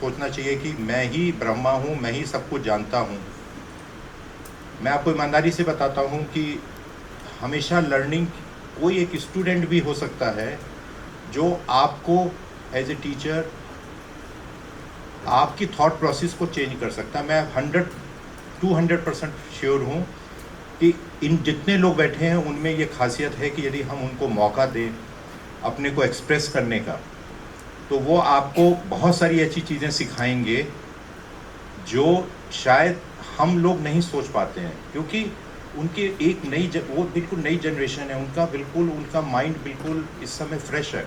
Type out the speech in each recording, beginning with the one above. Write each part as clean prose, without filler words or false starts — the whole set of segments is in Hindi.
सोचना चाहिए कि मैं ही ब्रह्मा हूँ, मैं ही सब कुछ जानता हूँ। मैं आपको ईमानदारी से बताता हूँ कि हमेशा लर्निंग, कोई एक स्टूडेंट भी हो सकता है जो आपको एज ए टीचर आपकी थॉट प्रोसेस को चेंज कर सकता है। मैं 200% श्योर हूँ कि इन जितने लोग बैठे हैं उनमें ये खासियत है कि यदि हम उनको मौका दें अपने को एक्सप्रेस करने का, तो वो आपको बहुत सारी ऐसी चीज़ें सिखाएंगे जो शायद हम लोग नहीं सोच पाते हैं, क्योंकि उनकी एक वो बिल्कुल नई जनरेशन है, उनका माइंड बिल्कुल इस समय फ्रेश है।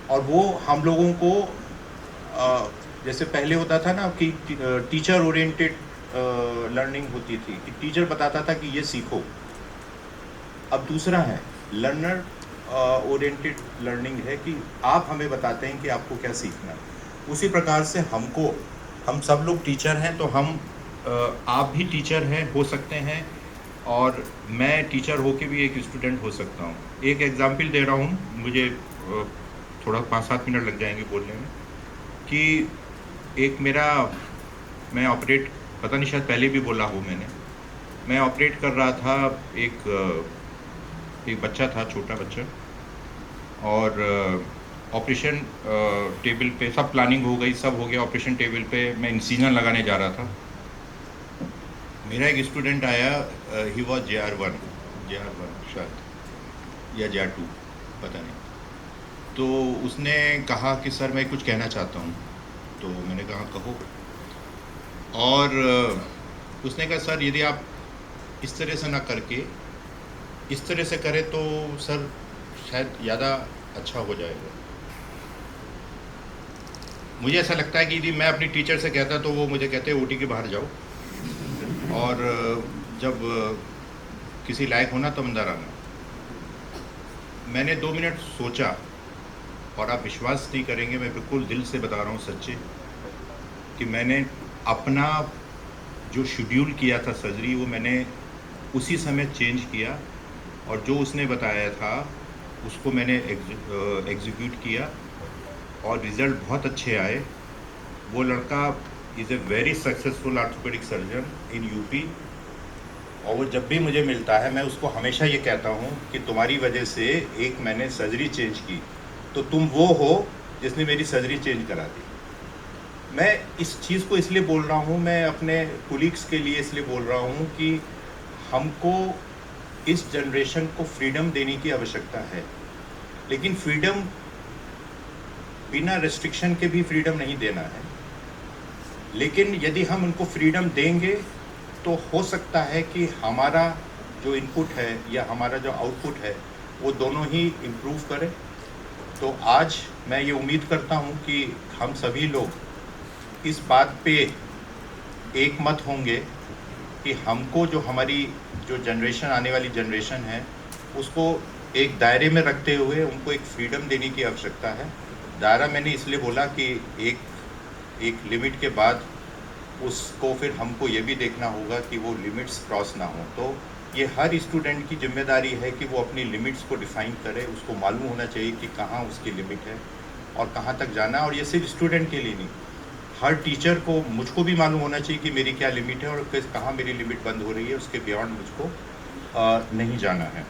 और वो हम लोगों को जैसे पहले होता था ना कि टीचर ओरिएंटेड लर्निंग होती थी, कि टीचर बताता था कि ये सीखो। अब दूसरा है लर्नर ओरिएंटेड लर्निंग है कि आप हमें बताते हैं कि आपको क्या सीखना है। उसी प्रकार से हम सब लोग टीचर हैं, तो आप भी टीचर हैं, हो सकते हैं, और मैं टीचर होके भी एक स्टूडेंट हो सकता हूँ। एक एग्जाम्पल दे रहा हूँ, मुझे थोड़ा 5-7 मिनट लग जाएंगे बोलने में, कि मैं ऑपरेट, पता नहीं शायद पहले भी बोला हो मैं ऑपरेट कर रहा था, एक बच्चा था, छोटा बच्चा, और ऑपरेशन टेबल पे सब प्लानिंग हो गई, सब हो गया। ऑपरेशन टेबल पे मैं इंसिजन लगाने जा रहा था। मेरा एक स्टूडेंट आया, ही वॉज JR1 शायद, या JR2, पता नहीं। तो उसने कहा कि सर मैं कुछ कहना चाहता हूँ। तो मैंने कहा कहो। और उसने कहा सर यदि आप इस तरह से ना करके इस तरह से करें तो सर शायद ज़्यादा अच्छा हो जाएगा। मुझे ऐसा लगता है कि यदि मैं अपनी टीचर से कहता तो वो मुझे कहते OT के बाहर जाओ, और जब किसी लायक होना तो अंदर आना। मैंने 2 मिनट सोचा, और आप विश्वास नहीं करेंगे, मैं बिल्कुल दिल से बता रहा हूँ सच्चे, कि मैंने अपना जो शेड्यूल किया था सर्जरी, वो मैंने उसी समय चेंज किया, और जो उसने बताया था उसको मैंने एग्जीक्यूट किया, और रिज़ल्ट बहुत अच्छे आए। वो लड़का is a very successful orthopaedic surgeon in UP, और वो जब भी मुझे मिलता है मैं उसको हमेशा ये कहता हूँ कि तुम्हारी वजह से एक मैंने सर्जरी चेंज की, तो तुम वो हो जिसने मेरी सर्जरी चेंज करा दी। मैं इस चीज़ को इसलिए बोल रहा हूँ, मैं अपने कोलीग्स के लिए इसलिए बोल रहा हूँ कि हमको इस जनरेशन को फ्रीडम देने की आवश्यकता है, लेकिन फ्रीडम बिना रेस्ट्रिक्शन के भी फ्रीडम नहीं देना है। लेकिन यदि हम उनको फ्रीडम देंगे तो हो सकता है कि हमारा जो इनपुट है या हमारा जो आउटपुट है वो दोनों ही इम्प्रूव करें। तो आज मैं ये उम्मीद करता हूँ कि हम सभी लोग इस बात पे एक मत होंगे कि हमको जो हमारी जो जनरेशन, आने वाली जनरेशन है, उसको एक दायरे में रखते हुए उनको एक फ्रीडम देने की आवश्यकता है। दायरा मैंने इसलिए बोला कि एक लिमिट के बाद उसको फिर हमको ये भी देखना होगा कि वो लिमिट्स क्रॉस ना हो। तो ये हर स्टूडेंट की जिम्मेदारी है कि वो अपनी लिमिट्स को डिफ़ाइन करे। उसको मालूम होना चाहिए कि कहाँ उसकी लिमिट है और कहाँ तक जाना है। और ये सिर्फ स्टूडेंट के लिए नहीं, हर टीचर को, मुझको भी मालूम होना चाहिए कि मेरी क्या लिमिट है और कहाँ मेरी लिमिट बंद हो रही है, उसके बियॉन्ड मुझको नहीं जाना है।